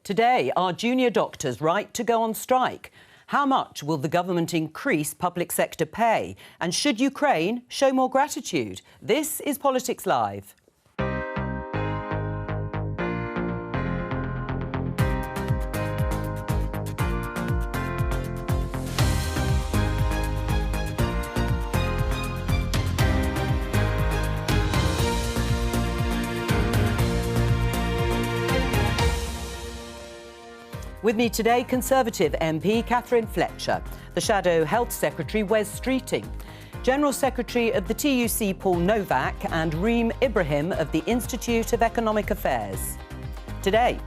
Today, are junior doctors right to go on strike? How much will the government increase public sector pay? And should Ukraine show more gratitude? This is Politics Live. With me today, Conservative MP Catherine Fletcher, the Shadow Health Secretary Wes Streeting, General Secretary of the TUC Paul Novak and Reem Ibrahim of the Institute of Economic Affairs. Today,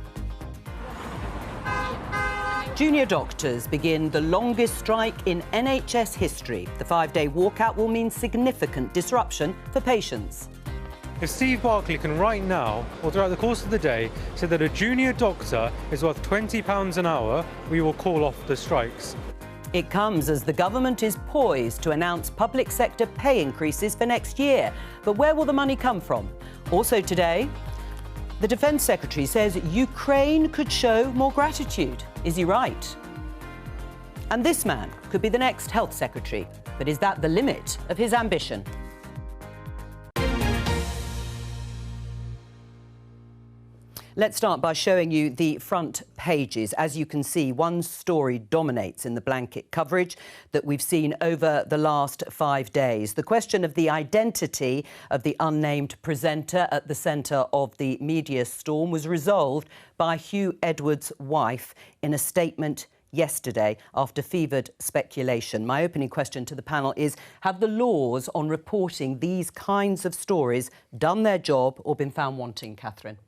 junior doctors begin the longest strike in NHS history. The 5-day walkout will mean significant disruption for patients. If Steve Barclay can right now, or throughout the course of the day, say that a junior doctor is worth £20 an hour, we will call off the strikes. It comes as the government is poised to announce public sector pay increases for next year. But where will the money come from? Also today, the Defence Secretary says Ukraine could show more gratitude. Is he right? And this man could be the next Health Secretary. But is that the limit of his ambition? Let's start by showing you the front pages. As you can see, one story dominates in the blanket coverage that we've seen over the last 5 days. The question of the identity of the unnamed presenter at the centre of the media storm was resolved by Hugh Edwards' wife in a statement yesterday after fevered speculation. My opening question to the panel is, have the laws on reporting these kinds of stories done their job or been found wanting, Catherine?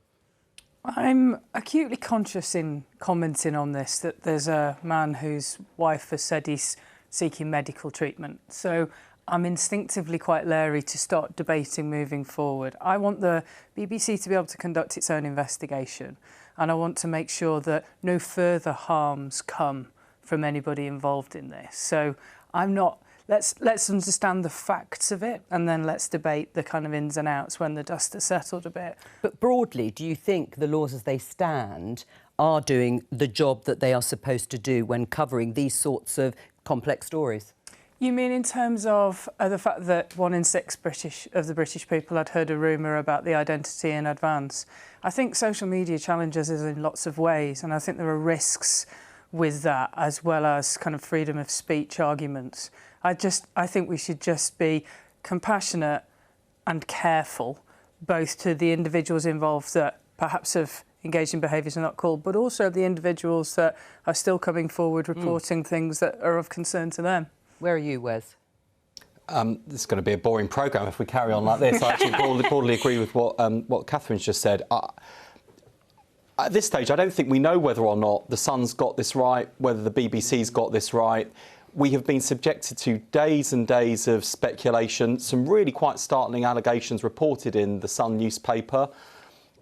I'm acutely conscious in commenting on this that there's a man whose wife has said he's seeking medical treatment. So I'm instinctively quite leery to start debating moving forward. I want the BBC to be able to conduct its own investigation, and I want to make sure that no further harms come from anybody involved in this. So I'm not... Let's understand the facts of it, and then let's debate the kind of ins and outs when the dust has settled a bit. But broadly, do you think the laws as they stand are doing the job that they are supposed to do when covering these sorts of complex stories? You mean in terms of the fact that 1 in 6 of the British people had heard a rumour about the identity in advance? I think social media challenges us in lots of ways, and I think there are risks with that, as well as kind of freedom of speech arguments. I think we should just be compassionate and careful, both to the individuals involved that perhaps have engaged in behaviours are not cool, but also the individuals that are still coming forward reporting things that are of concern to them. Where are you, Wes? This is going to be a boring programme if we carry on like this. I actually broadly agree with what Catherine's just said. At this stage, I don't think we know whether or not the Sun's got this right, whether the BBC's got this right. We have been subjected to days and days of speculation, some really quite startling allegations reported in the Sun newspaper,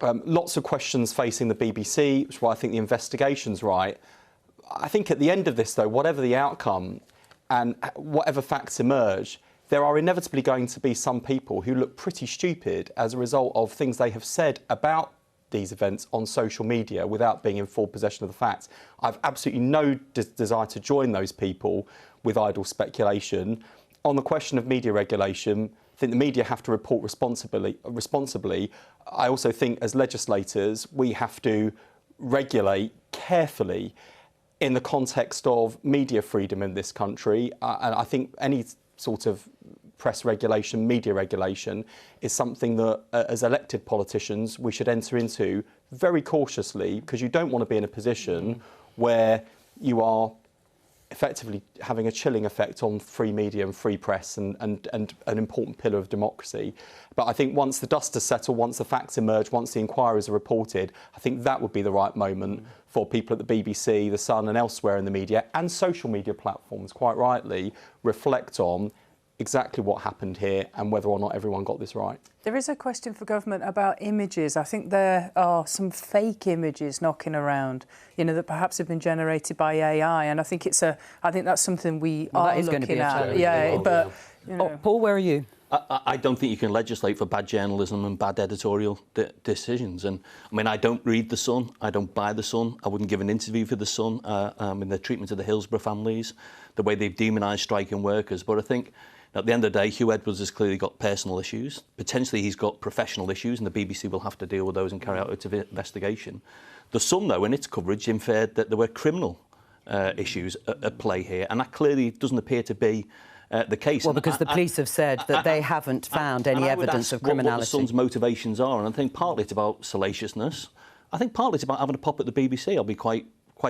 lots of questions facing the BBC, which is why I think the investigation's right. I think at the end of this, though, whatever the outcome and whatever facts emerge, there are inevitably going to be some people who look pretty stupid as a result of things they have said about these events on social media without being in full possession of the facts. I've absolutely no desire to join those people with idle speculation. On the question of media regulation, I think the media have to report responsibly. I also think as legislators, we have to regulate carefully in the context of media freedom in this country. And I think any sort of press regulation, media regulation, is something that, as elected politicians, we should enter into very cautiously, because you don't want to be in a position where you are effectively having a chilling effect on free media and free press and an important pillar of democracy. But I think once the dust has settled, once the facts emerge, once the inquiries are reported, I think that would be the right moment for people at the BBC, The Sun and elsewhere in the media, and social media platforms, quite rightly, reflect on exactly what happened here and whether or not everyone got this right. There is a question for government about images. I think there are some fake images knocking around, you know, that perhaps have been generated by AI, and I think that's something we are looking at. Yeah, but you know. Paul, where are you? I don't think you can legislate for bad journalism and bad editorial decisions. And I mean, I don't read The Sun, I don't buy The Sun, I wouldn't give an interview for The Sun in the treatment of the Hillsborough families, the way they've demonised striking workers. But I think at the end of the day, Hugh Edwards has clearly got personal issues. Potentially he's got professional issues, and the BBC will have to deal with those and carry out its investigation. The Sun, though, in its coverage, inferred that there were criminal issues at play here, and that clearly doesn't appear to be the case. Well, because the police have said that they haven't found any evidence of criminality. What the Sun's motivations are, and I think partly it's about salaciousness. I think partly it's about having a pop at the BBC, I'll be quite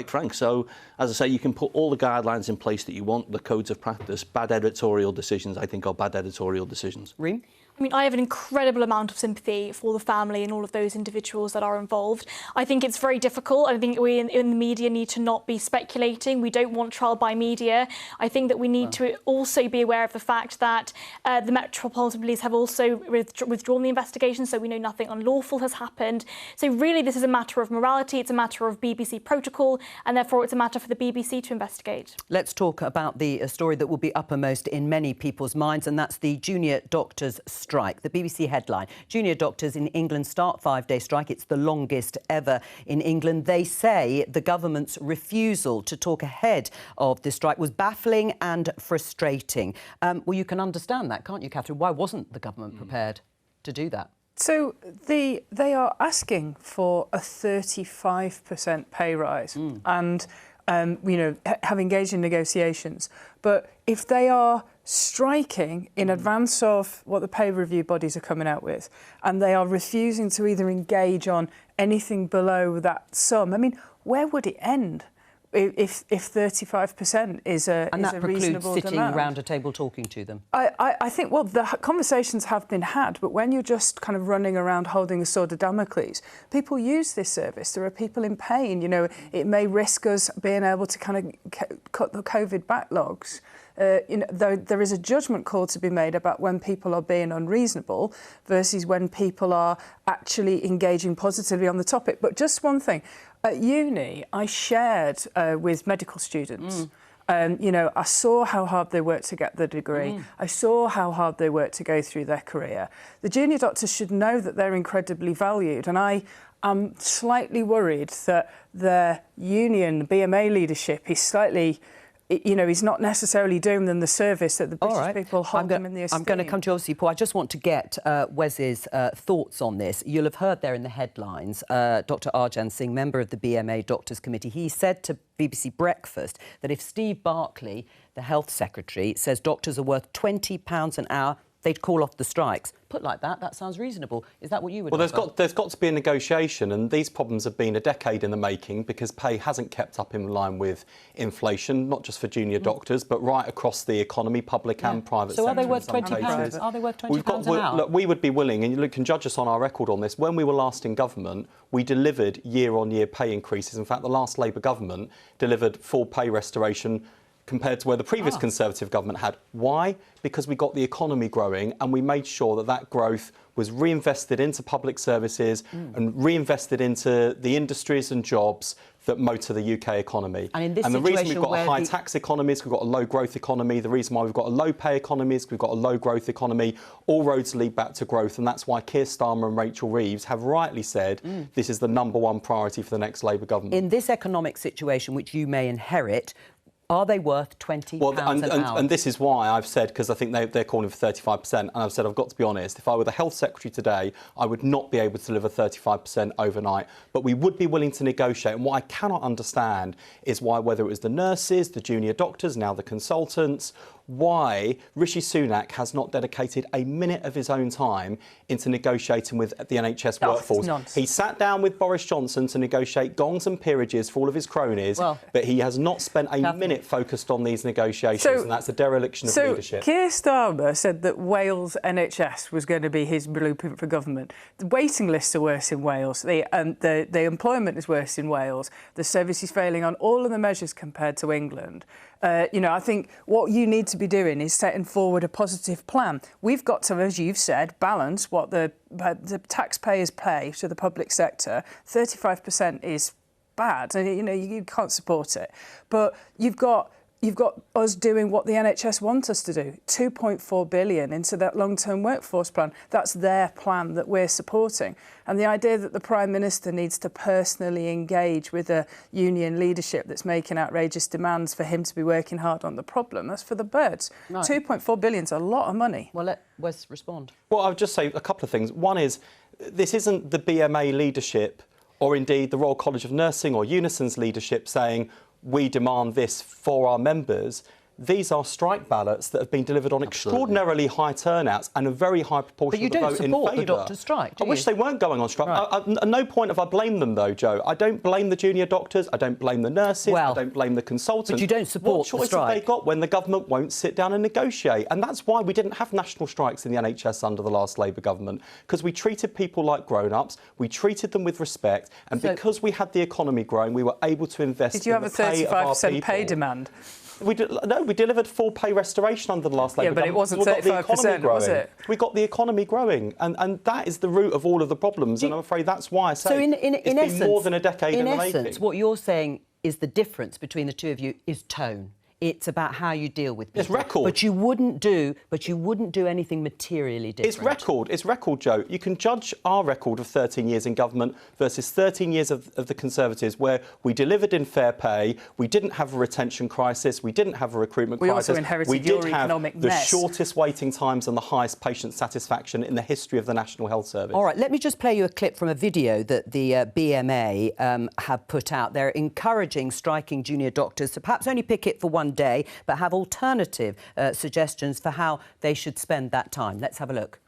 frank. So, as I say, you can put all the guidelines in place that you want, the codes of practice. Bad editorial decisions, I think, are bad editorial decisions. Reem? I mean, I have an incredible amount of sympathy for the family and all of those individuals that are involved. I think it's very difficult. I think we in the media need to not be speculating. We don't want trial by media. I think that we need to also be aware of the fact that the Metropolitan Police have also withdrawn the investigation, so we know nothing unlawful has happened. So really, this is a matter of morality. It's a matter of BBC protocol, and therefore it's a matter for the BBC to investigate. Let's talk about the story that will be uppermost in many people's minds, and that's the junior doctors' strike. The BBC headline: junior doctors in England start 5-day strike. It's the longest ever in England. They say the government's refusal to talk ahead of the strike was baffling and frustrating. Well, you can understand that, can't you, Catherine? Why wasn't the government prepared to do that? So they are asking for a 35% pay rise and, have engaged in negotiations. But if they are striking in advance of what the pay review bodies are coming out with, and they are refusing to either engage on anything below that sum, I mean, where would it end if 35% is a reasonable demand? And that precludes sitting around a table talking to them. I think, well, the conversations have been had, but when you're just kind of running around holding a sword of Damocles, people use this service. There are people in pain. You know, it may risk us being able to kind of cut the COVID backlogs. Though there is a judgment call to be made about when people are being unreasonable versus when people are actually engaging positively on the topic. But just one thing. At uni, I shared with medical students. I saw how hard they worked to get the degree. I saw how hard they worked to go through their career. The junior doctors should know that they're incredibly valued. And I am slightly worried that their union, BMA leadership, is slightly... he's not necessarily doing them the service that the British people hold them in the esteem. I'm going to come to you, obviously, Paul. I just want to get Wes's thoughts on this. You'll have heard there in the headlines, Dr Arjan Singh, member of the BMA Doctors Committee, he said to BBC Breakfast that if Steve Barclay, the Health Secretary, says doctors are worth £20 an hour, they'd call off the strikes. Put like that, that sounds reasonable. Is that what you would offer? Well, there's got to be a negotiation, and these problems have been a decade in the making because pay hasn't kept up in line with inflation, not just for junior doctors, but right across the economy, public and private sector. So are they worth £20? Are they worth £20 an hour? Look, we would be willing, and you can judge us on our record on this. When we were last in government, we delivered year-on-year pay increases. In fact, the last Labour government delivered full pay restoration compared to where the previous Conservative government had. Why? Because we got the economy growing and we made sure that that growth was reinvested into public services and reinvested into the industries and jobs that motor the UK economy. And in this the reason we've got a high the... tax economy is we've got a low growth economy. The reason why we've got a low pay economy is we've got a low growth economy. All roads lead back to growth, and that's why Keir Starmer and Rachel Reeves have rightly said this is the #1 priority for the next Labour government. In this economic situation, which you may inherit, are they worth £20 an hour? And this is why I've said, because I think they're calling for 35%, and I've said I've got to be honest, if I were the Health Secretary today, I would not be able to deliver 35% overnight. But we would be willing to negotiate. And what I cannot understand is why, whether it was the nurses, the junior doctors, now the consultants, why Rishi Sunak has not dedicated a minute of his own time into negotiating with the NHS workforce. Nonsense. He sat down with Boris Johnson to negotiate gongs and peerages for all of his cronies, but he has not spent a minute focused on these negotiations, and that's a dereliction of leadership. So Keir Starmer said that Wales NHS was going to be his blueprint for government. The waiting lists are worse in Wales. The employment is worse in Wales. The service is failing on all of the measures compared to England. I think what you need to be doing is setting forward a positive plan. We've got to, as you've said, balance what the taxpayers pay to the public sector. 35% is bad. You can't support it. But you've got you've got us doing what the NHS want us to do, 2.4 billion into that long-term workforce plan. That's their plan that we're supporting. And the idea that the Prime Minister needs to personally engage with a union leadership that's making outrageous demands for him to be working hard on the problem, that's for the birds. Right. 2.4 billion is a lot of money. Well, let Wes respond. Well, I would just say a couple of things. One is, this isn't the BMA leadership or indeed the Royal College of Nursing or Unison's leadership saying, we demand this for our members. These are strike ballots that have been delivered on extraordinarily high turnouts and a very high proportion of the vote in favour. But you don't support the doctors' strike, do you? I wish they weren't going on strike. Right. At no point have I blamed them, though, Joe. I don't blame the junior doctors. I don't blame the nurses. I don't blame the consultants. But you don't support the strike. What choice have they got when the government won't sit down and negotiate? And that's why we didn't have national strikes in the NHS under the last Labour government, because we treated people like grown-ups, we treated them with respect, and because we had the economy growing, we were able to invest in the pay of our people. Did you have a 35% pay demand? We delivered full pay restoration under the last Labour government. Yeah, but it wasn't 35%, was it? We got the economy growing, and that is the root of all of the problems, and I'm afraid that's why I say it's been more than a decade in the making. In essence, what you're saying is the difference between the two of you is tone. It's about how you deal with people. It's record. But you wouldn't do anything materially different. It's record, Joe. You can judge our record of 13 years in government versus 13 years of the Conservatives, where we delivered in fair pay, we didn't have a retention crisis, we didn't have a recruitment crisis. We also inherited your economic mess. We did have the shortest waiting times and the highest patient satisfaction in the history of the National Health Service. All right, let me just play you a clip from a video that the BMA have put out. They're encouraging striking junior doctors to perhaps only picket for one day, but have alternative suggestions for how they should spend that time. Let's have a look.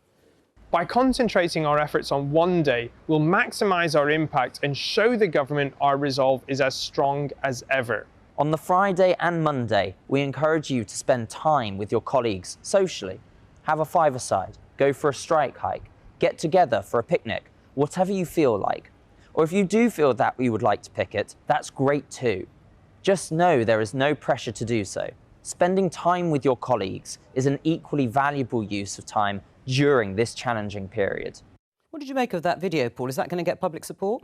By concentrating our efforts on one day, we'll maximise our impact and show the government our resolve is as strong as ever. On the Friday and Monday, we encourage you to spend time with your colleagues socially. Have a five-a-side, go for a strike hike, get together for a picnic, whatever you feel like. Or if you do feel that you would like to picket, that's great too. Just know there is no pressure to do so. Spending time with your colleagues is an equally valuable use of time during this challenging period. What did you make of that video, Paul? Is that going to get public support?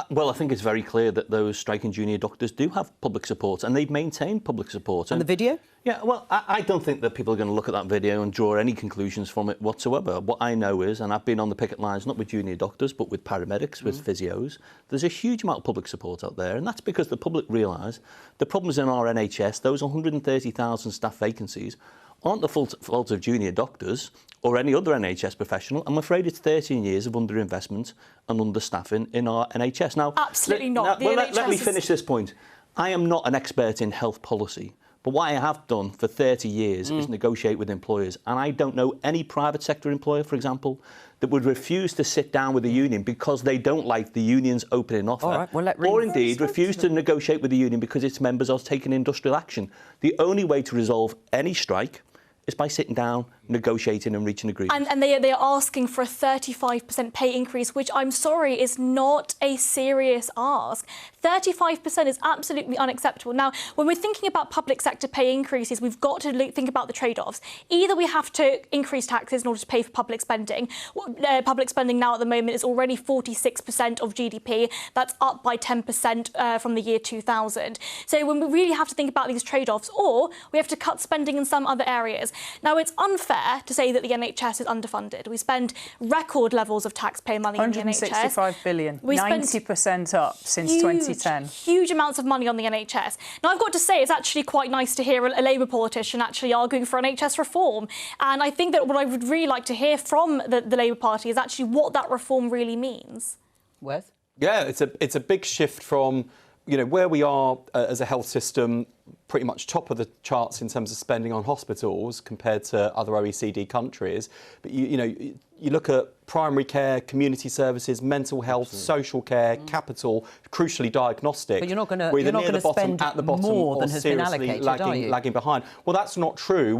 Well, I think it's very clear that those striking junior doctors do have public support, and they've maintained public support. And the video? Yeah, well, I don't think that people are going to look at that video and draw any conclusions from it whatsoever. What I know is, and I've been on the picket lines, not with junior doctors, but with paramedics, with physios, there's a huge amount of public support out there, and that's because the public realise the problems in our NHS, those 130,000 staff vacancies, aren't the fault of junior doctors or any other NHS professional. I'm afraid it's 13 years of underinvestment and understaffing in our NHS. Now, absolutely not. Let me finish this point. I am not an expert in health policy, but what I have done for 30 years is negotiate with employers, and I don't know any private sector employer, for example, that would refuse to sit down with the union because they don't like the union's opening offer, or indeed refuse to negotiate with the union because its members are taking industrial action. The only way to resolve any strike is by sitting down, negotiating and reaching agreements. And they are asking for a 35% pay increase, which I'm sorry is not a serious ask. 35% is absolutely unacceptable. Now, when we're thinking about public sector pay increases, we've got to think about the trade-offs. Either we have to increase taxes in order to pay for public spending. Public spending now at the moment is already 46% of GDP. That's up by 10% from the year 2000. So when we really have to think about these trade-offs, or we have to cut spending in some other areas. Now, it's unfair to say that the NHS is underfunded. We spend record levels of taxpayer money in the NHS. 165 billion, 90% up since 2010. Huge amounts of money on the NHS. Now, I've got to say, it's actually quite nice to hear a Labour politician actually arguing for NHS reform. And I think that what I would really like to hear from the Labour Party is actually what that reform really means. Wes? Yeah, it's a big shift from, you know, where we are as a health system, pretty much top of the charts in terms of spending on hospitals compared to other OECD countries. But, you look at primary care, community services, mental health, social care, capital, crucially diagnostic. But you're not going to spend at the bottom, more than has been allocated, are you? Lagging behind. Well, that's not true.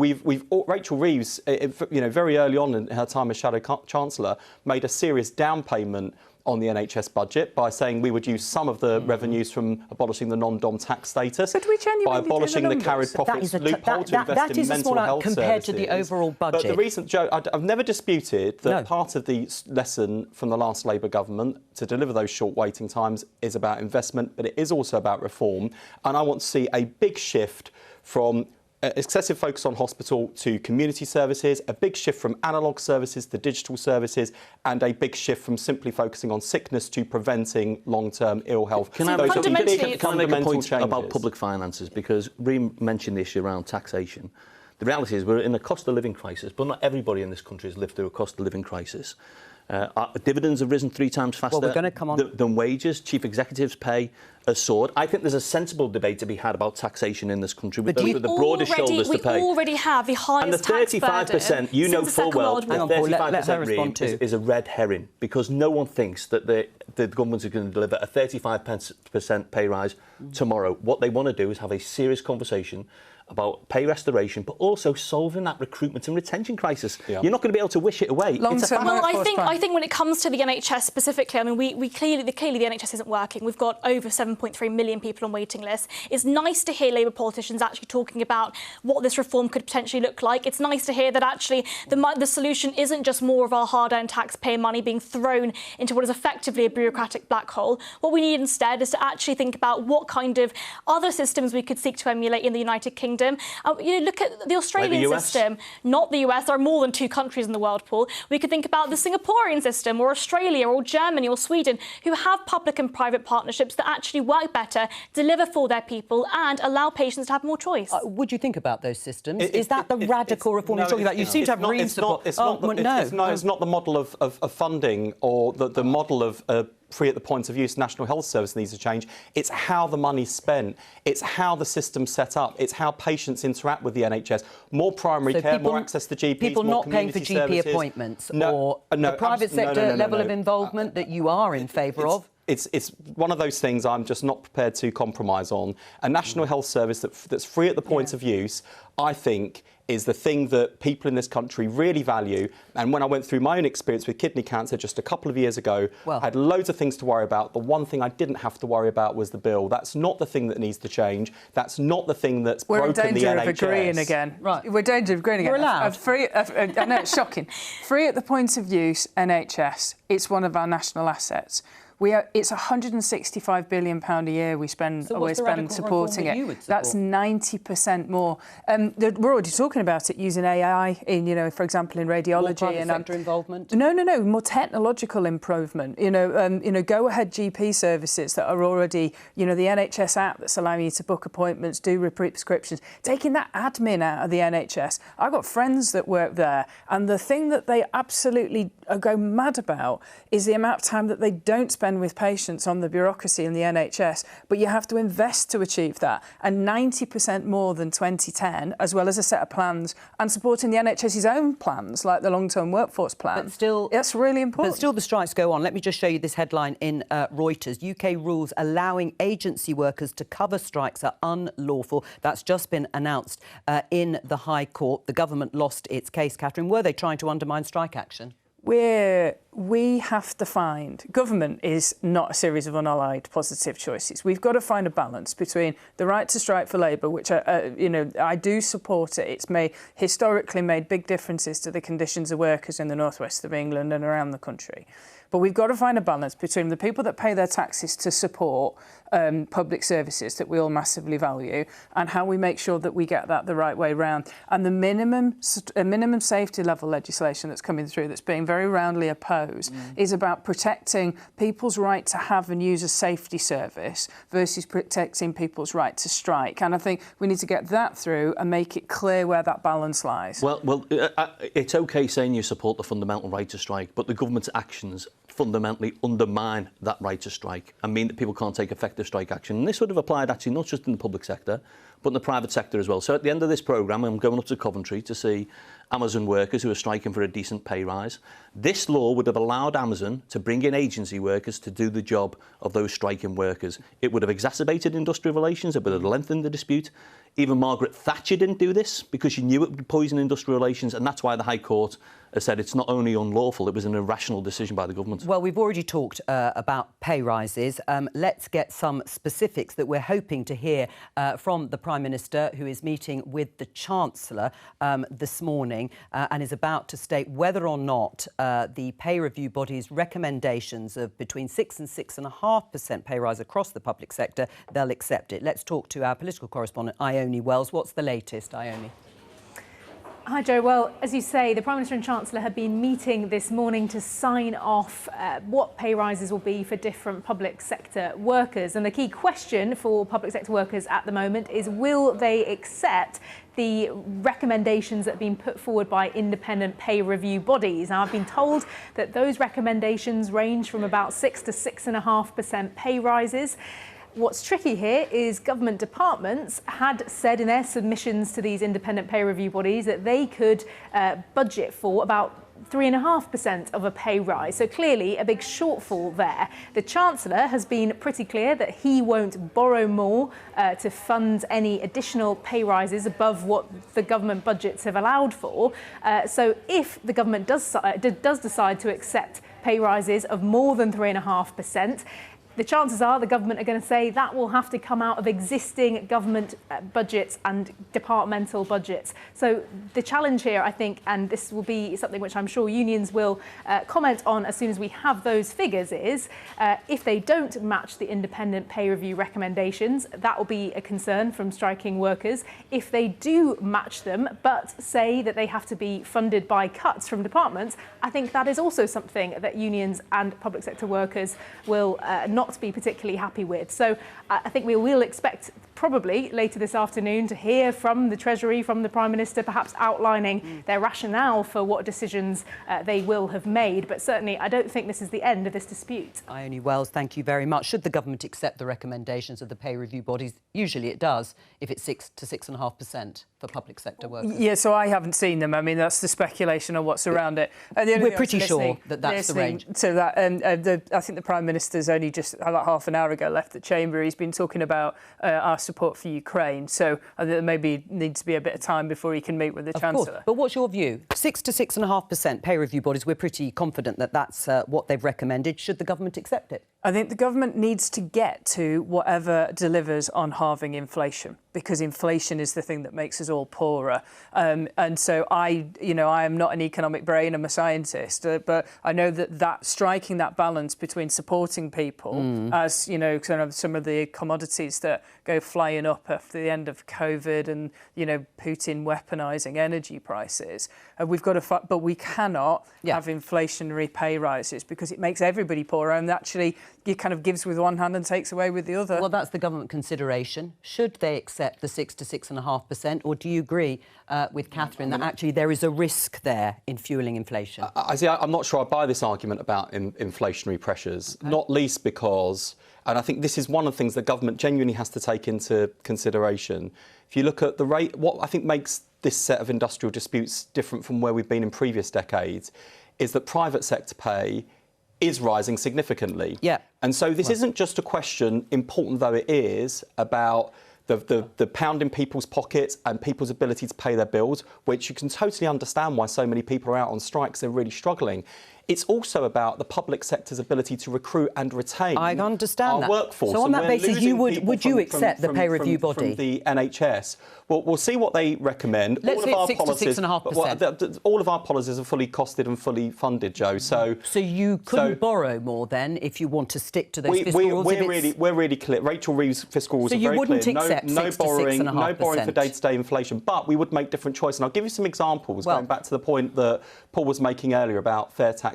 Rachel Reeves, very early on in her time as Shadow Chancellor, made a serious down payment on the NHS budget by saying we would use some of the revenues from abolishing the non-dom tax status, But we genuinely by do the abolishing the numbers. carried That profits is a loophole to invest that in is a mental small health compared to the services. overall budget. But the recent, Joe, I've never disputed that No. part of the lesson from the last Labour government to deliver those short waiting times is about investment, but it is also about reform. And I want to see a big shift from excessive focus on hospital to community services, a big shift from analogue services to digital services, and a big shift from simply focusing on sickness to preventing long-term ill health. Can I, Those are fundamentally- big can I make a fundamental point changes. about public finances? Because Reem mentioned the issue around taxation. The reality is we're in a cost of living crisis, but not everybody in this country has lived through a cost of living crisis. Our dividends have risen 3 times faster we're gonna come on- than wages. Chief executives' pay has soared. I think there's a sensible debate to be had about taxation in this country with But do those you- with the broadest shoulders to pay. We already have the highest And the 35%, you know since the full Second well, World the War. Hang on, Paul, let her 35% respond Reem too. is a red herring because no one thinks that the government is going to deliver a 35% pay rise tomorrow. What they want to do is have a serious conversation about pay restoration, but also solving that recruitment and retention crisis. Yeah. You're not going to be able to wish it away. Long-term It's a fact. Well, I workforce think plan. when it comes to the NHS specifically, I mean, we clearly the NHS isn't working. We've got over 7.3 million people on waiting lists. It's nice to hear Labour politicians actually talking about what this reform could potentially look like. It's nice to hear that actually the solution isn't just more of our hard-earned taxpayer money being thrown into what is effectively a bureaucratic black hole. What we need instead is to actually think about what kind of other systems we could seek to emulate in the United Kingdom. Look at the Australian US? system, not the US. There are more than 2 countries in the world, Paul. We could think about the Singaporean system or Australia or Germany or Sweden, who have public and private partnerships that actually work better, deliver for their people and allow patients to have more choice. Would you think about those systems? It- Is that the it- radical reform you're talking about? You seem to have Ream support. It's not the model of funding or the model of free at the point of use National Health Service needs to change. It's how the money's spent. It's how the system's set up. It's how patients interact with the NHS. More primary So care, people- more access to GPs, People more not paying for community GP services. appointments No, or no, the private sector level of no. involvement that you are in favour of? It's one of those things I'm just not prepared to compromise on. A National Health Service that's free at the point of use, I think, is the thing that people in this country really value. And when I went through my own experience with kidney cancer just a couple of years ago, Well- I had loads of things to worry about. The one thing I didn't have to worry about was the bill. That's not the thing that needs to change. That's not the thing that's We're in broken the danger NHS. of agreeing again. Right. We're in danger of agreeing again. We're allowed. I know, it's shocking. Free at the point of use, NHS, it's one of our national assets. It's £165 billion a year we spend, So what's the radical supporting reform that it. you would That's support? 90% more. We're already talking about it using AI in, for example, in radiology. More private and sector involvement? No, more technological improvement. Go ahead GP services that are already, the NHS app that's allowing you to book appointments, do repeat prescriptions, taking that admin out of the NHS. I've got friends that work there, and the thing that they absolutely go mad about is the amount of time that they don't spend with patients on the bureaucracy in the NHS, but you have to invest to achieve that, and 90% more than 2010, as well as a set of plans and supporting the NHS's own plans, like the long-term workforce plan. But still, that's really important. But still the strikes go on. Let me just show you this headline in Reuters. UK rules allowing agency workers to cover strikes are unlawful. That's just been announced in the High Court. The government lost its case, Catherine. Were they trying to undermine strike action? We have to find... Government is not a series of unallied positive choices. We've got to find a balance between the right to strike for Labour, which, I do support it. It's historically made big differences to the conditions of workers in the northwest of England and around the country. But we've got to find a balance between the people that pay their taxes to support public services that we all massively value and how we make sure that we get that the right way round. And the minimum safety level legislation that's coming through that's being very roundly opposed is about protecting people's right to have and use a safety service versus protecting people's right to strike. And I think we need to get that through and make it clear where that balance lies. Well, it's OK saying you support the fundamental right to strike, but the government's actions fundamentally undermine that right to strike and mean that people can't take effective strike action. And this would have applied actually not just in the public sector, but in the private sector as well. So at the end of this programme, I'm going up to Coventry to see Amazon workers who are striking for a decent pay rise. This law would have allowed Amazon to bring in agency workers to do the job of those striking workers. It would have exacerbated industrial relations, it would have lengthened the dispute. Even Margaret Thatcher didn't do this because she knew it would poison industrial relations, and that's why the High Court has said it's not only unlawful, it was an irrational decision by the government. Well, we've already talked about pay rises. Let's get some specifics that we're hoping to hear from the Prime Minister, who is meeting with the Chancellor this morning and is about to state whether or not the pay review body's recommendations of between 6 and 6.5% pay rise across the public sector, they'll accept it. Let's talk to our political correspondent, Ione Wells. What's the latest, Ione? Hi, Joe. Well, as you say, the Prime Minister and Chancellor have been meeting this morning to sign off what pay rises will be for different public sector workers. And the key question for public sector workers at the moment is, will they accept the recommendations that have been put forward by independent pay review bodies? Now, I've been told that those recommendations range from about 6 to 6.5% pay rises. What's tricky here is government departments had said in their submissions to these independent pay review bodies that they could budget for about 3.5% of a pay rise. So clearly a big shortfall there. The Chancellor has been pretty clear that he won't borrow more to fund any additional pay rises above what the government budgets have allowed for. So if the government does decide to accept pay rises of more than 3.5%, the chances are the government are going to say that will have to come out of existing government budgets and departmental budgets. So the challenge here, I think, and this will be something which I'm sure unions will comment on as soon as we have those figures, is if they don't match the independent pay review recommendations, that will be a concern from striking workers. If they do match them, but say that they have to be funded by cuts from departments, I think that is also something that unions and public sector workers will not be particularly happy with. So I think we will expect probably later this afternoon to hear from the Treasury, from the Prime Minister, perhaps outlining their rationale for what decisions they will have made. But certainly I don't think this is the end of this dispute. Ione Wells, thank you very much. Should the government accept the recommendations of the pay review bodies? Usually it does, if it's 6 to 6.5% for public sector workers. Yeah, so I haven't seen them. I mean, that's the speculation on what's around it. We're pretty sure that that's the range. So that, I think the Prime Minister's only just about half an hour ago left the chamber. He's been talking about our support for Ukraine. So I think there maybe needs to be a bit of time before he can meet with the Chancellor. Course. But what's your view? 6 to 6.5% pay review bodies. We're pretty confident that that's what they've recommended. Should the government accept it? I think the government needs to get to whatever delivers on halving inflation, because inflation is the thing that makes us all poorer. And so I am not an economic brain, I'm a scientist, but I know that striking that balance between supporting people as, kind of some of the commodities that go flying up after the end of COVID and, Putin weaponising energy prices, we've got to but we cannot have inflationary pay rises, because it makes everybody poorer, and actually it kind of gives with one hand and takes away with the other. Well, that's the government consideration. Should they accept the 6 to 6.5%, or do you agree with Catherine that actually there is a risk there in fuelling inflation? I'm not sure I buy this argument about inflationary pressures, not least because, and I think this is one of the things the government genuinely has to take into consideration. If you look at the rate, what I think makes this set of industrial disputes different from where we've been in previous decades is that private sector pay is rising significantly. Yeah. And so this isn't just a question, important though it is, about the pound in people's pockets and people's ability to pay their bills, which you can totally understand why so many people are out on strikes, they're really struggling. It's also about the public sector's ability to recruit and retain I understand our that. workforce. So on that basis, would you accept the pay review body? From the NHS? Well, we'll see what they recommend. Let's say 6 to 6.5%. All of our policies are fully costed and fully funded, Joe. So you couldn't borrow more then if you want to stick to those fiscal rules? We're really clear. Rachel Reeves' fiscal rules are very clear. So you wouldn't accept 6 to 6.5%? No borrowing for day-to-day inflation, but we would make different choices. And I'll give you some examples, going back to the point that Paul was making earlier about fair taxation.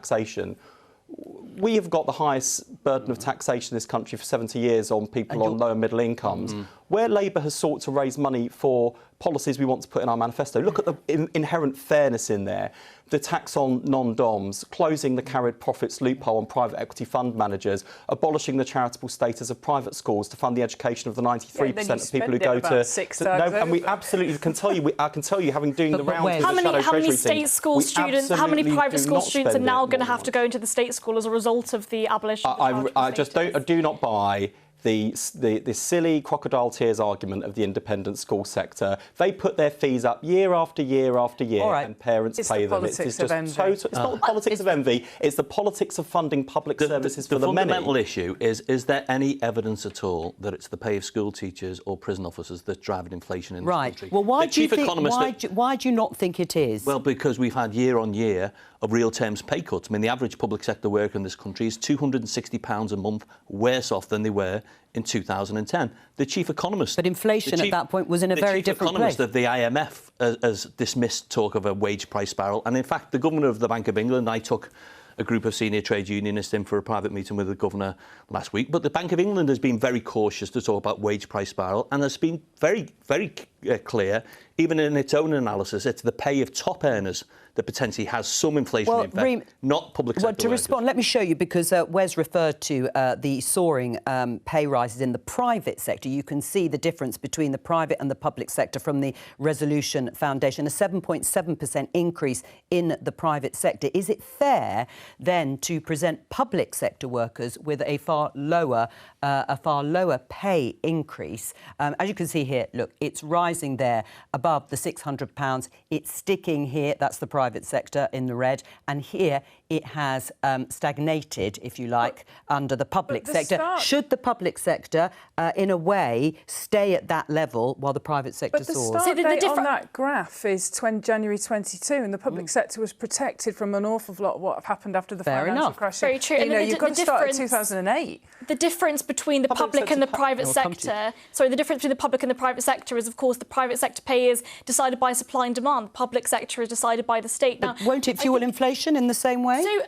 We have got the highest burden of taxation in this country for 70 years on people on low and middle incomes. Where Labour has sought to raise money for policies we want to put in our manifesto, look at the inherent fairness in there. the tax on non-DOMs, closing the carried profits loophole on private equity fund managers, abolishing the charitable status of private schools to fund the education of the 93% of people who go to and we absolutely can tell you, I can tell you, having doing the rounds with the Shadow how many Treasury state team, school students, how many private school students are now going to have to go into the state school as a result of the abolition of the charitable status? I do not buy the silly crocodile tears argument of the independent school sector. They put their fees up year after year after year, and parents pay them. It's just total. It's not the politics of envy. It's the politics of funding public services for the many. The fundamental issue is there any evidence at all that it's the pay of school teachers or prison officers that's driving inflation in this country? Well, why do you not think it is? Well, because we've had year on year of real terms pay cuts. I mean, the average public sector worker in this country is £260 a month worse off than they were in 2010. The chief economist... But inflation at that point was in a very different place. The chief economist of the IMF has dismissed talk of a wage price spiral. And in fact, the governor of the Bank of England, I took a group of senior trade unionists in for a private meeting with the governor last week. But the Bank of England has been very cautious to talk about wage price spiral and has been very, very clear, even in its own analysis, it's the pay of top earners that potentially has some inflation effect, not public sector to workers. respond, let me show you, because Wes referred to the soaring pay rises in the private sector. You can see the difference between the private and the public sector from the Resolution Foundation, a 7.7% increase in the private sector. Is it fair, then, to present public sector workers with a far lower pay increase? As you can see here, look, it's rising there above the £600. It's sticking here, that's the private sector in the red, and here it has stagnated, if you like, under the public sector. Should the public sector, in a way, stay at that level while the private sector soars? But the start date on that graph is January 22, and the public sector was protected from an awful lot of what have happened after the financial crash. Very true. You know, you've got to start in 2008. The difference between the public and the private sector... Sorry, the difference between the public and the private sector is, of course, the private sector pay is decided by supply and demand. The public sector is decided by the state. Now, won't it fuel inflation in the same way? So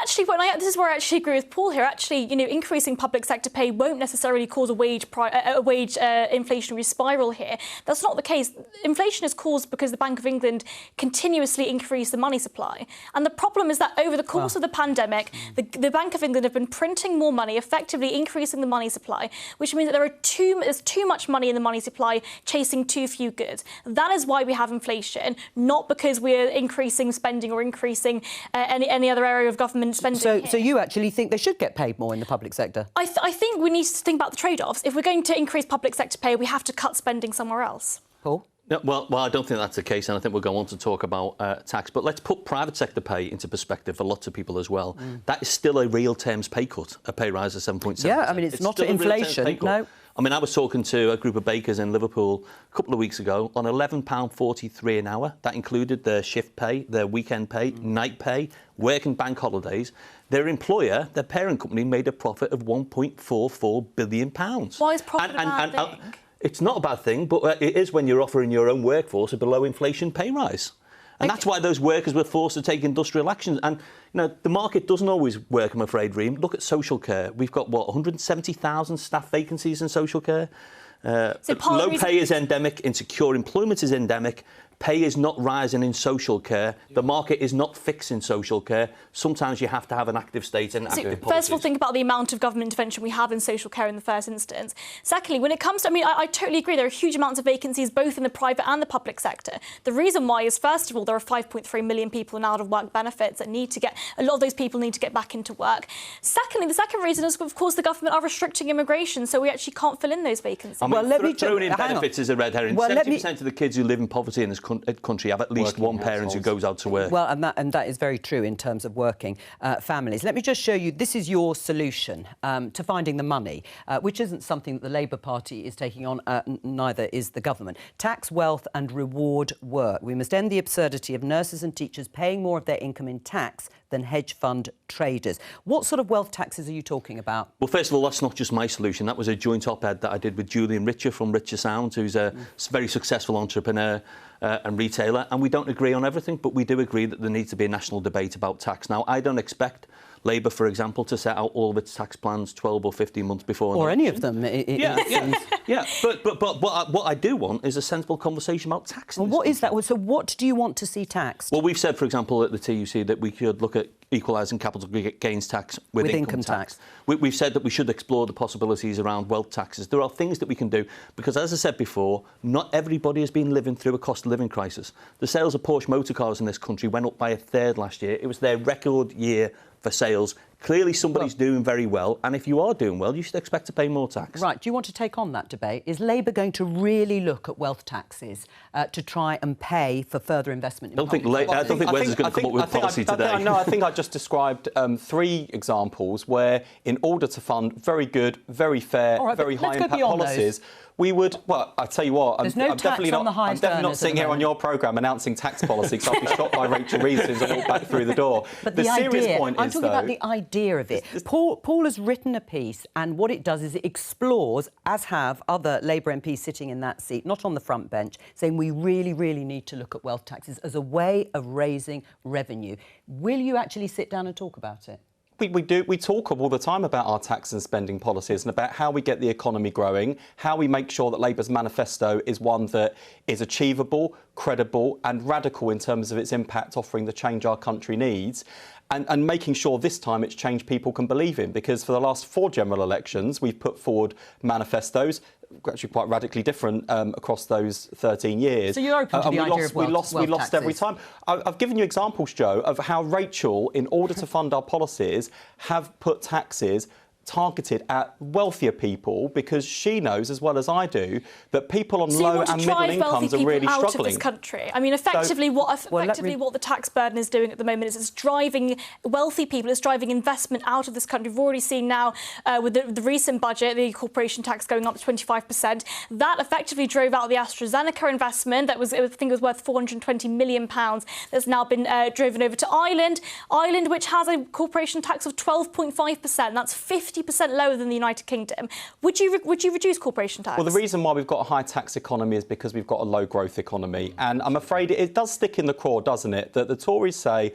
this is where I actually agree with Paul here. Actually, you know, increasing public sector pay won't necessarily cause a wage inflationary spiral here. That's not the case. Inflation is caused because the Bank of England continuously increased the money supply. And the problem is that over the course of the pandemic, the Bank of England have been printing more money, effectively increasing the money supply, which means that there's too much money in the money supply chasing too few goods. That is why we have inflation, not because we're increasing spending or increasing any other area of government spending. So you actually think they should get paid more in the public sector? I think we need to think about the trade-offs. If we're going to increase public sector pay, we have to cut spending somewhere else. Paul? No, well, I don't think that's the case, and I think we'll go on to talk about tax. But let's put private sector pay into perspective for lots of people as well. That is still a real terms pay cut, a pay rise of 7.7%. Yeah, I mean, it's not inflation, no. I mean, I was talking to a group of bakers in Liverpool a couple of weeks ago on £11.43 an hour. That included their shift pay, their weekend pay, night pay, working bank holidays. Their employer, their parent company, made a profit of £1.44 billion. Why is profit a bad thing? It's not a bad thing, but it is when you're offering your own workforce a below-inflation pay rise. And that's why those workers were forced to take industrial actions. And, you know, the market doesn't always work, I'm afraid, Reem. Look at social care. We've got, 170,000 staff vacancies in social care. Low pay is endemic. Insecure employment is endemic. Pay is not rising in social care. The market is not fixing social care. Sometimes you have to have an active state and active policies. First of all, think about the amount of government intervention we have in social care in the first instance. Secondly, when it comes to... I mean, I totally agree. There are huge amounts of vacancies both in the private and the public sector. The reason why is, first of all, there are 5.3 million people in out-of-work benefits that need to get... A lot of those people need to get back into work. Secondly, the second reason is, of course, the government are restricting immigration, so we actually can't fill in those vacancies. I mean, throwing in benefits is a red herring. 70% of the kids who live in poverty in this country have at least one parent who goes out to work. Well, and that is very true in terms of working families. Let me just show you, this is your solution to finding the money, which isn't something that the Labour Party is taking on, neither is the government. Tax, wealth and reward work. We must end the absurdity of nurses and teachers paying more of their income in tax than hedge fund traders. What sort of wealth taxes are you talking about? Well, first of all, that's not just my solution. That was a joint op-ed that I did with Julian Richer from Richer Sound, who's a very successful entrepreneur and retailer. And we don't agree on everything, but we do agree that there needs to be a national debate about tax. Now, I don't expect Labour, for example, to set out all of its tax plans 12 or 15 months before. Or any of them. Yeah. But what I do want is a sensible conversation about tax. Well, what is that? So what do you want to see taxed? Well, we've said, for example, at the TUC that we could look at equalising capital gains tax with income tax. We've said that we should explore the possibilities around wealth taxes. There are things that we can do because, as I said before, not everybody has been living through a cost of living crisis. The sales of Porsche motor cars in this country went up by a third last year. It was their record year for sales. Clearly somebody's doing very well, and if you are doing well, you should expect to pay more tax. Right. Do you want to take on that debate? Is Labour going to really look at wealth taxes to try and pay for further investment in I don't think Wes is going to come up with a policy today. No, I think I just described 3 examples where, in order to fund very good, very fair, very high impact policies, we would. Well, I tell you what, I'm definitely not sitting here on your programme announcing tax policy because I'll be shot by Rachel Reeves as soon as I walk back through the door. But the serious idea, point I'm is, talking about the idea of it. Paul has written a piece, and what it does is it explores, as have other Labour MPs sitting in that seat, not on the front bench, saying we really, really need to look at wealth taxes as a way of raising revenue. Will you actually sit down and talk about it? We talk all the time about our tax and spending policies and about how we get the economy growing, how we make sure that Labour's manifesto is one that is achievable, credible and radical in terms of its impact, offering the change our country needs. And making sure this time it's change people can believe in, because for the last 4 general elections, we've put forward manifestos, actually quite radically different across those 13 years. So you're open to the idea of wealth taxes? We lost every time. I've given you examples, Joe, of how Rachel, in order to fund our policies, have put taxes targeted at wealthier people, because she knows as well as I do that people on low and middle incomes are really struggling. Out of this country. I mean, effectively, what the tax burden is doing at the moment is it's driving wealthy people, it's driving investment out of this country. We've already seen now with the recent budget, the corporation tax going up to 25%. That effectively drove out the AstraZeneca investment that was, I think, it was worth £420 million. That's now been driven over to Ireland, which has a corporation tax of 12.5%. That's 50% lower than the United Kingdom. Would you reduce corporation tax? Well, the reason why we've got a high tax economy is because we've got a low growth economy. And I'm afraid it does stick in the craw, doesn't it, that the Tories say,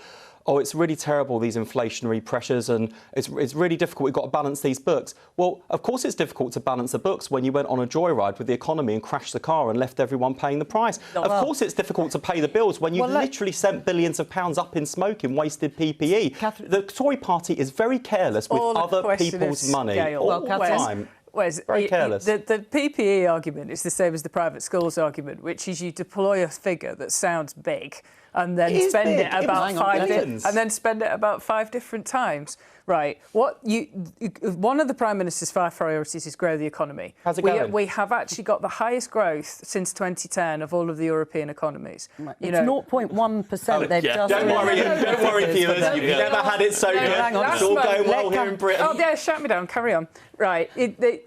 oh, it's really terrible, these inflationary pressures, and it's really difficult, we've got to balance these books. Well, of course it's difficult to balance the books when you went on a joyride with the economy and crashed the car and left everyone paying the price. Of course it's difficult to pay the bills when you've literally sent billions of pounds up in smoke in wasted PPE. The Tory party is very careless with other people's money all the time. Very careless. The PPE argument is the same as the private schools argument, which is you deploy a figure that sounds big and then spend it about 5 different times. Right. One of the Prime Minister's 5 priorities is grow the economy. How's it going? We have actually got the highest growth since 2010 of all of the European economies. It's 0.1%. They've just... Don't worry, viewers. You've never had it so good. It's all going well here in Britain. Oh, yeah, shut me down. Carry on. Right.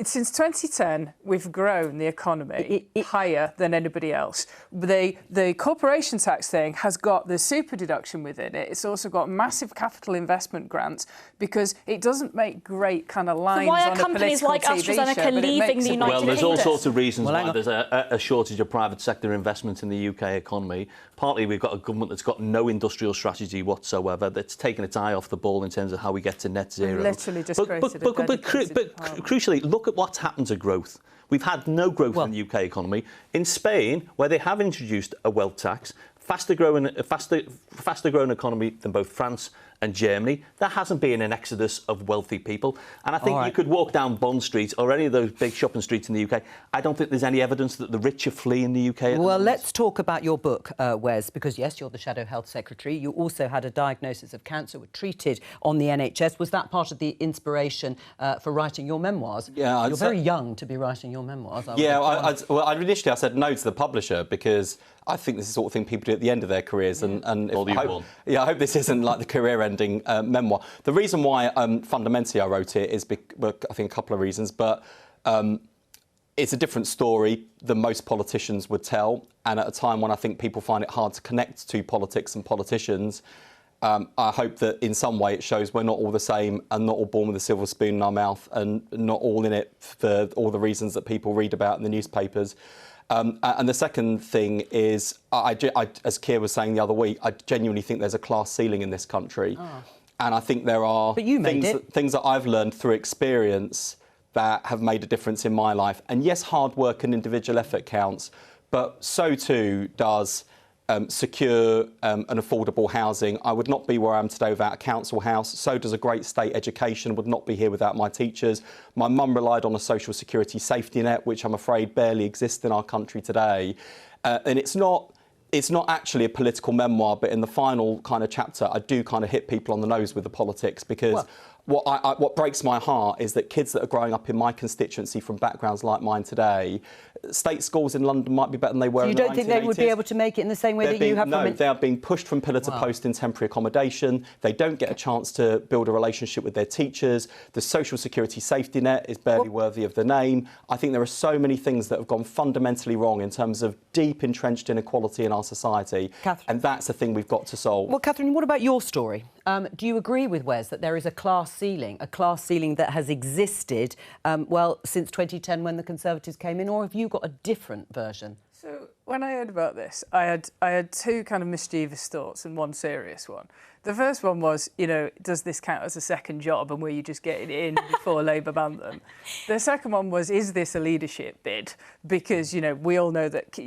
Since 2010, we've grown the economy higher than anybody else. The corporation tax thing has got the super deduction within it. It's also got massive capital investment grants because it doesn't make great kind of lines on a political TV show. Why are companies like AstraZeneca leaving the United Kingdom? Well, there's all sorts of reasons why there's a shortage of private sector investment in the UK economy. Partly we've got a government that's got no industrial strategy whatsoever, that's taken its eye off the ball in terms of how we get to net zero. Literally just but crucially, look at what's happened to growth. We've had no growth in the UK economy. In Spain, where they have introduced a wealth tax, faster growing economy than both France and Germany, there hasn't been an exodus of wealthy people. And I think you could walk down Bond Street or any of those big shopping streets in the UK. I don't think there's any evidence that the rich are fleeing the UK. Well, let's talk about your book, Wes, because, yes, you're the Shadow Health Secretary. You also had a diagnosis of cancer, were treated on the NHS. Was that part of the inspiration for writing your memoirs? Yeah. You're very young to be writing your memoirs. Initially I said no to the publisher because I think this is the sort of thing people do at the end of their careers. I hope this isn't like the career-ending memoir. The reason why fundamentally I wrote it is, I think, a couple of reasons, but it's a different story than most politicians would tell. And at a time when I think people find it hard to connect to politics and politicians, I hope that in some way it shows we're not all the same and not all born with a silver spoon in our mouth and not all in it for all the reasons that people read about in the newspapers. And the second thing is, as Keir was saying the other week, I genuinely think there's a class ceiling in this country. And I think there are But you made it. things that I've learned through experience that have made a difference in my life. And yes, hard work and individual effort counts, but so too does secure and affordable housing. I would not be where I am today without a council house. So does a great state education. Would not be here without my teachers. My mum relied on a social security safety net, which I'm afraid barely exists in our country today. And it's not actually a political memoir, but in the final kind of chapter, I do kind of hit people on the nose with the politics, because what breaks my heart is that kids that are growing up in my constituency from backgrounds like mine today, state schools in London might be better than they were in the 1980s. You don't think they would be able to make it in the same way that you have? No, they are being pushed from pillar to post in temporary accommodation. They don't get a chance to build a relationship with their teachers. The social security safety net is barely worthy of the name. I think there are so many things that have gone fundamentally wrong in terms of deep entrenched inequality in our society. Catherine. And that's the thing we've got to solve. Well, Catherine, what about your story? Do you agree with Wes that there is a class ceiling that has existed, since 2010 when the Conservatives came in, or have you got a different version? So when I heard about this, I had two kind of mischievous thoughts and one serious one. The first one was, does this count as a second job, and were you just getting it in before Labour banned them? The second one was, is this a leadership bid? Because, we all know that,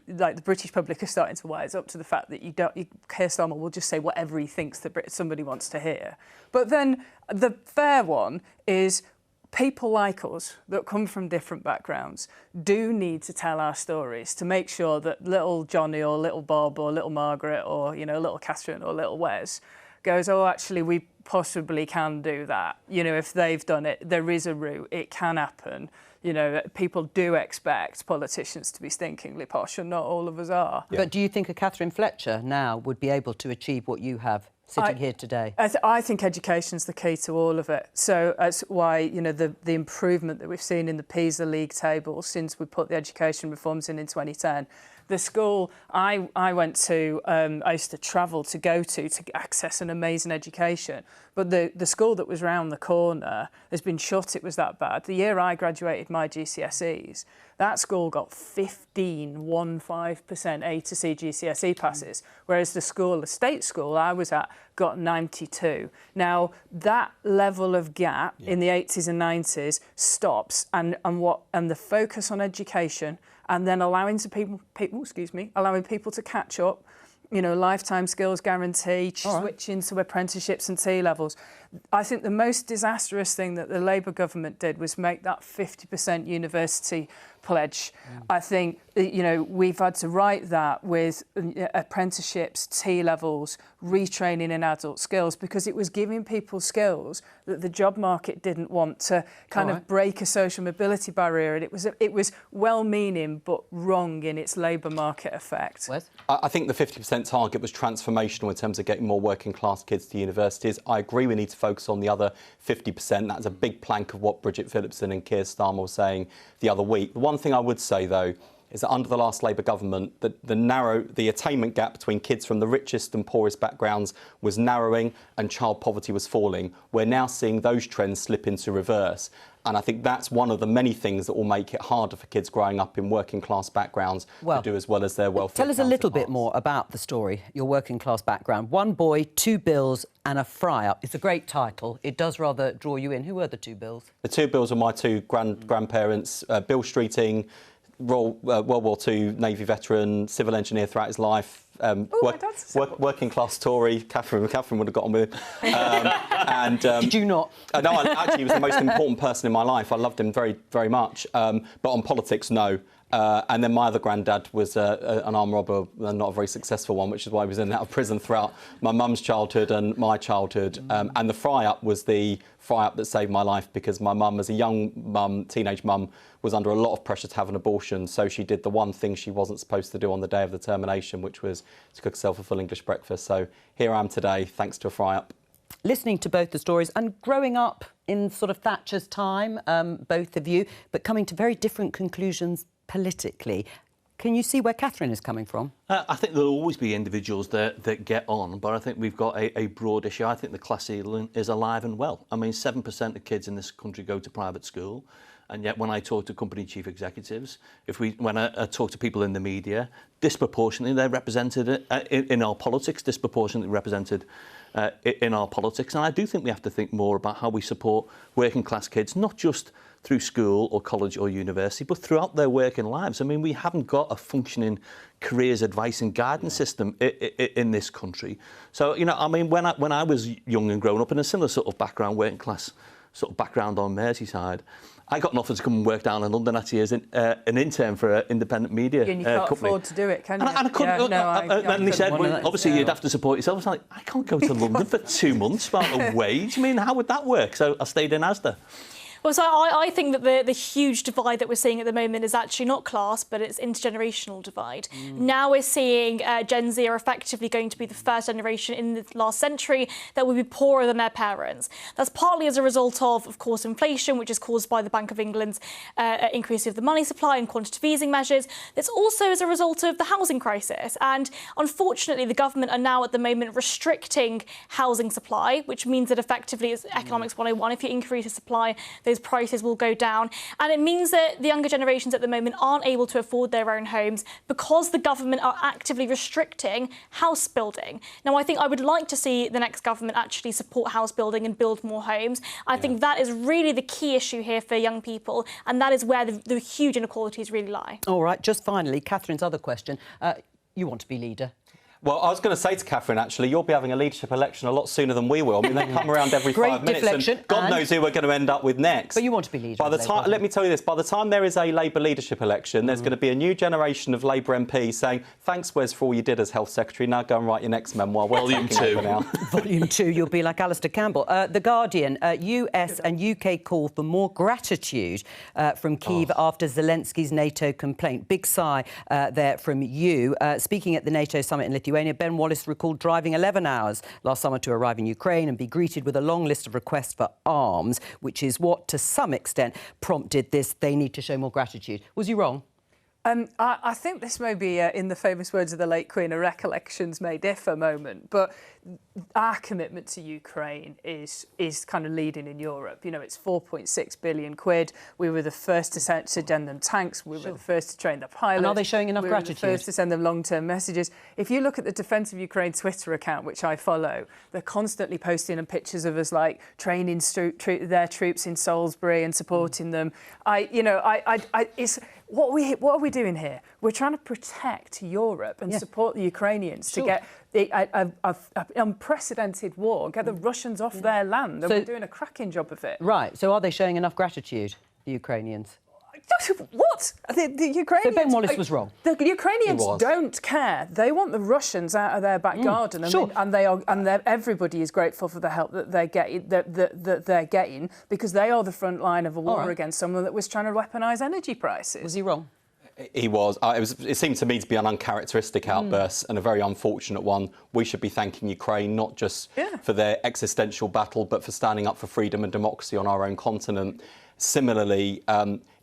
like the British public are starting to wise up to the fact that Keir Starmer will just say whatever he thinks that somebody wants to hear. But then the fair one is, people like us that come from different backgrounds do need to tell our stories to make sure that little Johnny or little Bob or little Margaret or, little Catherine or little Wes goes, oh, actually, we possibly can do that. If they've done it, there is a route, it can happen. People do expect politicians to be stinkingly posh, and not all of us are. Yeah. But do you think a Catherine Fletcher now would be able to achieve what you have sitting here today? I think education's the key to all of it. So that's why, the improvement that we've seen in the PISA league table since we put the education reforms in 2010. The school I went to, I used to travel to go to access an amazing education. But the school that was round the corner has been shut. It was that bad. The year I graduated my GCSEs, that school got 15% A to C GCSE passes, whereas the state school I was at got 92. Now, that level of gap in the 80s and 90s stops, and the focus on education, and then allowing people to catch up, lifetime skills guarantee, switching to apprenticeships and T-levels. I think the most disastrous thing that the Labour government did was make that 50% university pledge. I think, we've had to write that with apprenticeships, T-levels, retraining in adult skills, because it was giving people skills that the job market didn't want to kind of break a social mobility barrier. And it was well-meaning but wrong in its labour market effect. Wes? I think the 50% target was transformational in terms of getting more working class kids to universities. I agree we need to focus on the other 50%. That's a big plank of what Bridget Phillipson and Keir Starmer were saying the other week. The one thing I would say, though, is that under the last Labour government, the attainment gap between kids from the richest and poorest backgrounds was narrowing and child poverty was falling. We're now seeing those trends slip into reverse. And I think that's one of the many things that will make it harder for kids growing up in working class backgrounds to do as well as their welfare. Tell us a little bit more about the story, your working class background. One boy, two bills and a fry-up. It's a great title. It does rather draw you in. Who were the two bills? The two bills are my two grandparents, Bill Streeting, World War II Navy veteran, civil engineer throughout his life. Working class Tory. Catherine would have got on with him. Did you not? No, actually, he was the most important person in my life. I loved him very, very much. But on politics, no. And then my other granddad was an armed robber, not a very successful one, which is why he was in and out of prison throughout my mum's childhood and my childhood. And the fry-up was the fry-up that saved my life, because my mum, as a young mum, teenage mum, was under a lot of pressure to have an abortion. So she did the one thing she wasn't supposed to do on the day of the termination, which was to cook herself a full English breakfast. So here I am today, thanks to a fry-up. Listening to both the stories and growing up in sort of Thatcher's time, both of you, but coming to very different conclusions politically. Can you see where Catherine is coming from? I think there'll always be individuals that get on, but I think we've got a broad issue. I think the class ceiling is alive and well. I mean, 7% of kids in this country go to private school, and yet when I talk to company chief executives, when I talk to people in the media, disproportionately they're represented in our politics, disproportionately represented in our politics. And I do think we have to think more about how we support working class kids, not just through school or college or university, but throughout their working lives. I mean, we haven't got a functioning careers advice and guidance system in this country. So, you know, I mean, when I was young and growing up in a similar sort of background, working class sort of background on Merseyside, I got an offer to come and work down in London actually as an intern for an independent media company. And you can't afford to do it, can you? And I couldn't. And they said, well, obviously, you'd have to support yourself. I was like, I can't go to London for 2 months without a wage. I mean, how would that work? So I stayed in Asda. Well, so I think that the huge divide that we're seeing at the moment is actually not class, but it's intergenerational divide. Now we're seeing Gen Z are effectively going to be the first generation in the last century that will be poorer than their parents. That's partly as a result of course, inflation, which is caused by the Bank of England's increase of the money supply and quantitative easing measures. It's also as a result of the housing crisis. And unfortunately, the government are now at the moment restricting housing supply, which means that effectively it's economics 101. If you increase the supply, those prices will go down. And it means that the younger generations at the moment aren't able to afford their own homes because the government are actively restricting house building. Now, I think I would like to see the next government actually support house building and build more homes. I think that is really the key issue here for young people, and that is where the huge inequalities really lie. All right, just finally, Catherine's other question. You want to be leader? Well, I was going to say to Catherine, actually, you'll be having a leadership election a lot sooner than we will. I mean, they come around every 5 minutes, and God knows who we're going to end up with next. But you want to be leader. By the time, let me tell you this, by the time there is a Labour leadership election, there's going to be a new generation of Labour MPs saying, thanks, Wes, for all you did as Health Secretary. Now go and write your next memoir. Volume 2. Volume 2, you'll be like Alistair Campbell. The Guardian, US and UK call for more gratitude from Kyiv after Zelensky's NATO complaint. Big sigh there from you. Speaking at the NATO summit in Lithuania, Ben Wallace recalled driving 11 hours last summer to arrive in Ukraine and be greeted with a long list of requests for arms, which is what, to some extent, prompted this "they need to show more gratitude." Was he wrong? I think this may be, in the famous words of the late Queen, a recollections may differ moment, but our commitment to Ukraine is kind of leading in Europe. You know, it's 4.6 billion quid. We were the first to send them tanks. We were the first to train the pilots. And are they showing enough gratitude? We were the first to send them long-term messages. If you look at the Defence of Ukraine Twitter account, which I follow, they're constantly posting pictures of us, like, training their troops in Salisbury and supporting them. What are we doing here? We're trying to protect Europe and support the Ukrainians to get an unprecedented war, get the Russians off their land, and we're doing a cracking job of it. Right. So are they showing enough gratitude, the Ukrainians? What? The Ukrainians... So Ben Wallace was wrong. The Ukrainians don't care. They want the Russians out of their back garden, and everybody is grateful for the help that they're getting, because they are the front line of a war against someone that was trying to weaponise energy prices. Was he wrong? He was. It seemed to me to be an uncharacteristic outburst and a very unfortunate one. We should be thanking Ukraine not just for their existential battle, but for standing up for freedom and democracy on our own continent. Similarly,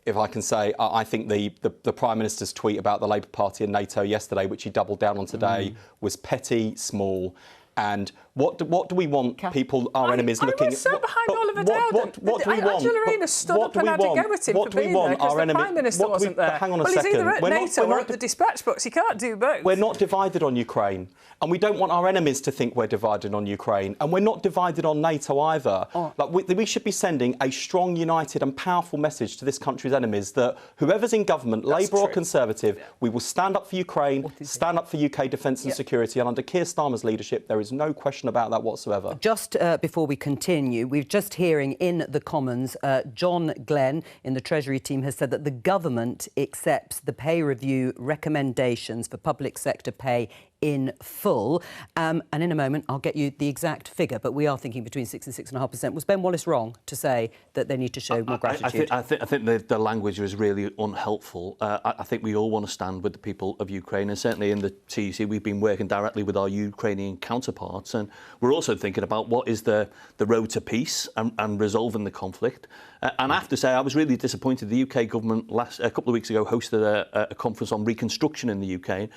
if I can say, I think the Prime Minister's tweet about the Labour Party and NATO yesterday, which he doubled down on today, was petty, small. And what do we want people, our enemies, looking at? I was behind Oliver Dowden. What do we want? Angela Rayner stood up and had to go at him for being there because the Prime Minister wasn't there. Hang on a second. He's either at NATO or at the dispatch box. He can't do both. We're not divided on Ukraine. And we don't want our enemies to think we're divided on Ukraine. And we're not divided on NATO either. We should be sending a strong, united and powerful message to this country's enemies that whoever's in government, Labour or Conservative, we will stand up for Ukraine, stand up for UK defence and security. And under Keir Starmer's leadership, there is no question about that whatsoever. Just before we continue, we're just hearing in the Commons, John Glenn in the Treasury team has said that the government accepts the pay review recommendations for public sector pay in full. And in a moment, I'll get you the exact figure, but we are thinking between 6 and 6.5%. Was Ben Wallace wrong to say that they need to show more gratitude? I think the language was really unhelpful. I think we all want to stand with the people of Ukraine, and certainly in the TUC, we've been working directly with our Ukrainian counterparts, and we're also thinking about what is the road to peace and resolving the conflict. And I have to say, I was really disappointed. The UK government a couple of weeks ago hosted a conference on reconstruction in the Ukraine,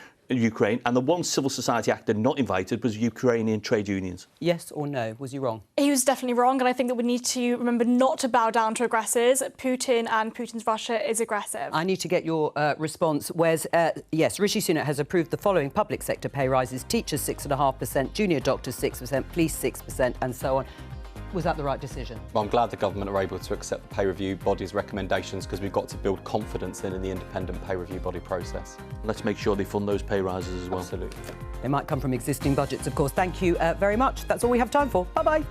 and the one civil society actor not invited was Ukrainian trade unions. Yes or no? Was you wrong? He was definitely wrong, and I think that we need to remember not to bow down to aggressors. Putin and Putin's Russia is aggressive. I need to get your response. Wes, yes, Rishi Sunak has approved the following public sector pay rises: teachers 6.5%, junior doctors 6%, police 6%, and so on. Was that the right decision? Well, I'm glad the government are able to accept the pay review body's recommendations, because we've got to build confidence in the independent pay review body process. Let's make sure they fund those pay rises as well. Absolutely. They might come from existing budgets, of course. Thank you very much. That's all we have time for. Bye-bye.